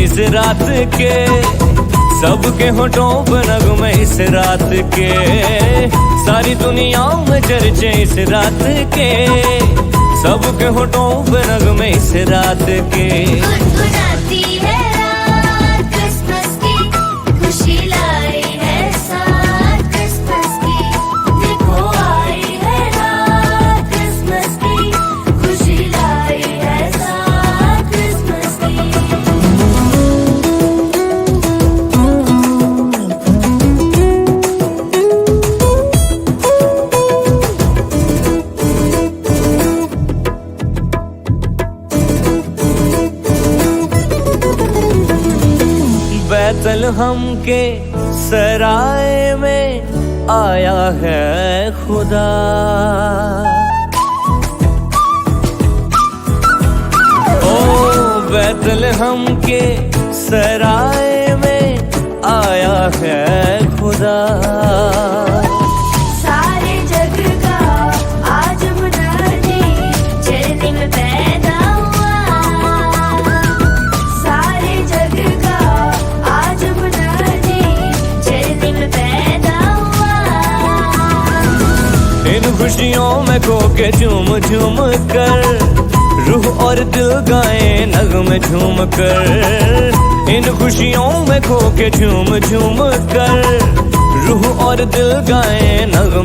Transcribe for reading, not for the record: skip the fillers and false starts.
इस रात के, सबके होठों पे नगमे इस रात के, सारी दुनिया में चर्चे इस रात के, सबके होठों पे नगमे इस रात के। गुनगुनाती है रात क्रिसमस की, खुशी लाई है साथ क्रिसमस की। देखो आई है रात क्रिसमस की, खुशी लाई है साथ क्रिसमस की। बैतलहम के सराय में आया है खुदा, ओ बैतलहम के सराय में आया है खुदा। सारे जग का आज मुनादी चलने में पैदा हुआ, सारे जग का आज मुनादी चलने में पैदा हुआ। इन खुशियों में खो के झूम झूम कर, रूह और दिल गाए नगमे झूम कर। इन खुशियों में खो के झूम झूम कर, रूह और दिल गाए नगमे।